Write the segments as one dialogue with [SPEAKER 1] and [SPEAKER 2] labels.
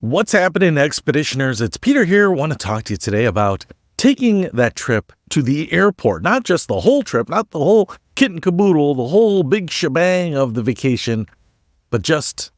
[SPEAKER 1] What's happening, Expeditioners? It's Peter here. I want to talk to you today about taking that trip to the airport. Not just the whole trip, not the whole kit and caboodle, the whole big shebang of the vacation, but just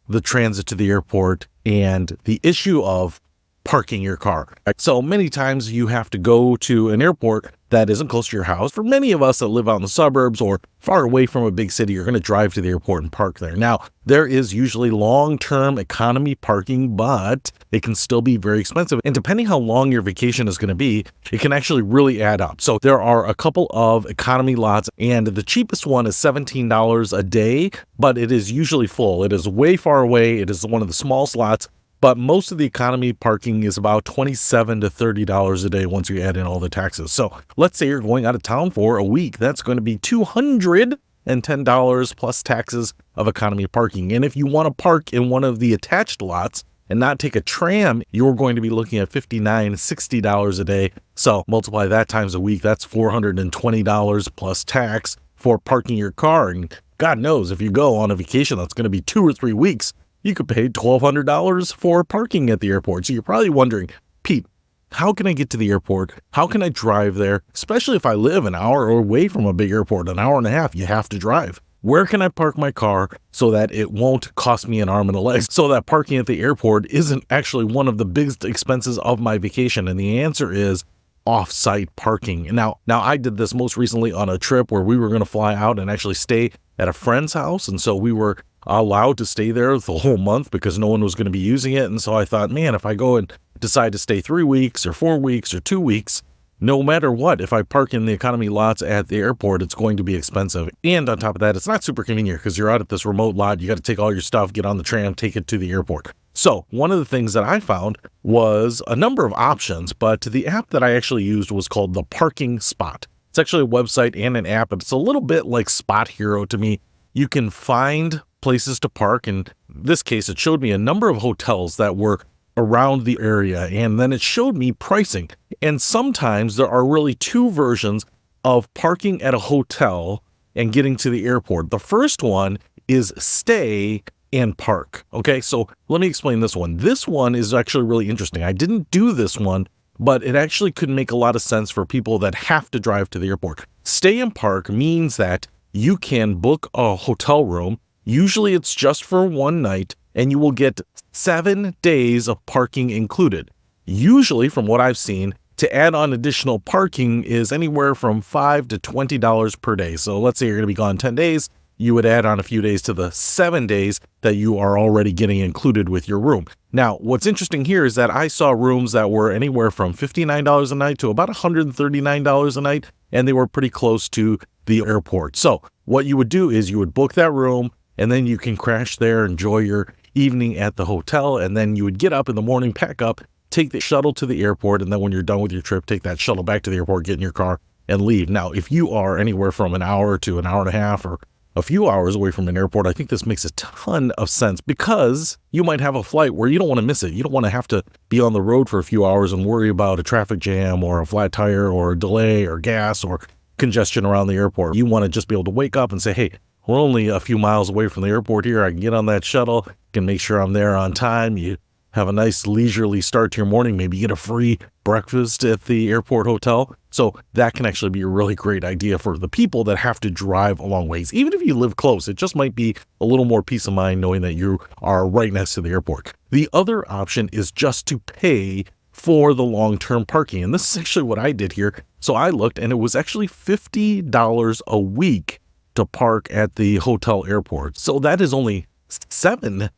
[SPEAKER 1] the transit to the airport and the issue of parking your car. So many times you have to go to an airport that isn't close to your house. For many of us that live out in the suburbs or far away from a big city, you're going to drive to the airport and park there. Now, there is usually long-term economy parking, but it can still be very expensive. And depending how long your vacation is going to be, it can actually really add up. So there are a couple of economy lots, and the cheapest one is $17 a day, but it is usually full. It is way far away. It is one of the small slots. But most of the economy parking is about $27 to $30 a day once you add in all the taxes. So let's say you're going out of town for a week. That's going to be $210 plus taxes of economy parking. And if you want to park in one of the attached lots and not take a tram, you're going to be looking at $59, $60 a day. So multiply that times a week. That's $420 plus tax for parking your car. And God knows if you go on a vacation that's going to be 2 or 3 weeks, you could pay $1,200 for parking at the airport. So you're probably wondering, Pete, how can I get to the airport? How can I drive there? Especially if I live an hour away from a big airport, an hour and a half, you have to drive. Where can I park my car so that it won't cost me an arm and a leg? So that parking at the airport isn't actually one of the biggest expenses of my vacation. And the answer is off-site parking. Now I did this most recently on a trip where we were going to fly out and actually stay at a friend's house. And so we were allowed to stay there the whole month because no one was going to be using it. And so I thought, man, if I go and decide to stay 3 weeks or 4 weeks or 2 weeks, no matter what, if I park in the economy lots at the airport, it's going to be expensive. And on top of that, it's not super convenient because you're out at this remote lot. You got to take all your stuff, get on the tram, take it to the airport. So one of the things that I found was a number of options, but the app that I actually used was called the Parking Spot. It's actually a website and an app, but it's a little bit like Spot Hero to me. You can find places to park. In this case, it showed me a number of hotels that were around the area, and then it showed me pricing. And sometimes there are really two versions of parking at a hotel and getting to the airport. The first one is stay and park. Okay, so let me explain this one. This one is actually really interesting. I didn't do this one, but it actually could make a lot of sense for people that have to drive to the airport. Stay and park means that you can book a hotel room. Usually it's just for one night, and you will get 7 days of parking included. Usually, from what I've seen, to add on additional parking is anywhere from $5 to $20 per day. So let's say you're going to be gone 10 days, you would add on a few days to the 7 days that you are already getting included with your room. Now, what's interesting here is that I saw rooms that were anywhere from $59 a night to about $139 a night, and they were pretty close to the airport. So what you would do is you would book that room, and then you can crash there, enjoy your evening at the hotel, and then you would get up in the morning, pack up, take the shuttle to the airport, and then when you're done with your trip, take that shuttle back to the airport, get in your car, and leave. Now, if you are anywhere from an hour to an hour and a half or a few hours away from an airport, I think this makes a ton of sense because you might have a flight where you don't want to miss it. You don't want to have to be on the road for a few hours and worry about a traffic jam or a flat tire or a delay or gas or congestion around the airport. You want to just be able to wake up and say, hey, we're only a few miles away from the airport here. I can get on that shuttle, can make sure I'm there on time. You have a nice leisurely start to your morning. Maybe get a free breakfast at the airport hotel. So that can actually be a really great idea for the people that have to drive a long ways. Even if you live close, it just might be a little more peace of mind knowing that you are right next to the airport. The other option is just to pay for the long-term parking. And this is actually what I did here. So I looked, and it was actually $50 a week to park at the hotel airport. So that is only $7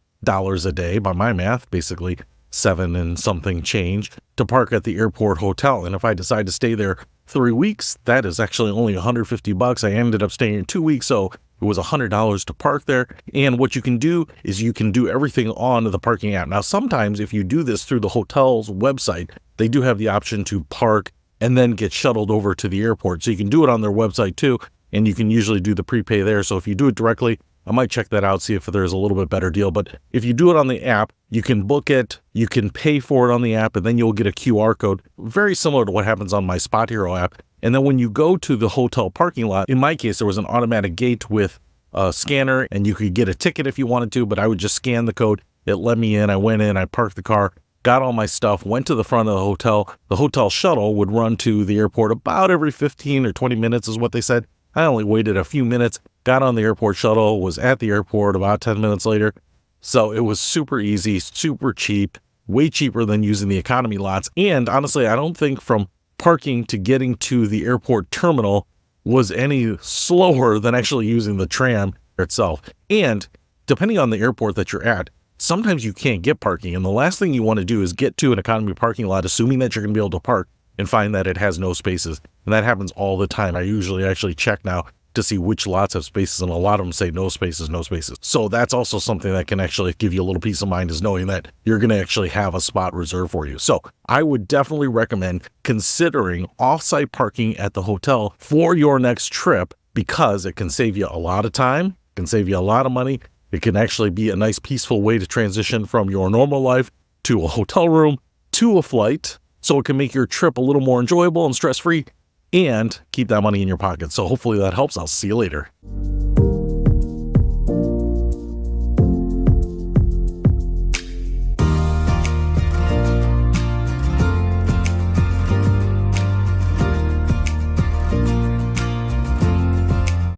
[SPEAKER 1] a day by my math, basically 7 and something change to park at the airport hotel. And if I decide to stay there 3 weeks, that is actually only $150. I ended up staying 2 weeks, so it was $100 to park there. And what you can do is you can do everything on the parking app. Now, sometimes if you do this through the hotel's website, they do have the option to park and then get shuttled over to the airport. So you can do it on their website too. And you can usually do the prepay there. So if you do it directly, I might check that out, see if there's a little bit better deal. But if you do it on the app, you can book it, you can pay for it on the app, and then you'll get a QR code, very similar to what happens on my Spot Hero app. And then when you go to the hotel parking lot, in my case, there was an automatic gate with a scanner, and you could get a ticket if you wanted to, but I would just scan the code. It let me in. I went in, I parked the car, got all my stuff, went to the front of the hotel. The hotel shuttle would run to the airport about every 15 or 20 minutes is what they said. I only waited a few minutes, got on the airport shuttle, was at the airport about 10 minutes later. So it was super easy, super cheap, way cheaper than using the economy lots. And honestly, I don't think from parking to getting to the airport terminal was any slower than actually using the tram itself. And depending on the airport that you're at, sometimes you can't get parking. And the last thing you want to do is get to an economy parking lot, assuming that you're going to be able to park, and find that it has no spaces. And that happens all the time. I usually actually check now to see which lots have spaces, and a lot of them say no spaces, no spaces. So that's also something that can actually give you a little peace of mind, is knowing that you're going to actually have a spot reserved for you. So I would definitely recommend considering off-site parking at the hotel for your next trip, because it can save you a lot of time, can save you a lot of money. It can actually be a nice peaceful way to transition from your normal life to a hotel room to a flight. So it can make your trip a little more enjoyable and stress-free, and keep that money in your pocket. So hopefully that helps. I'll see you later.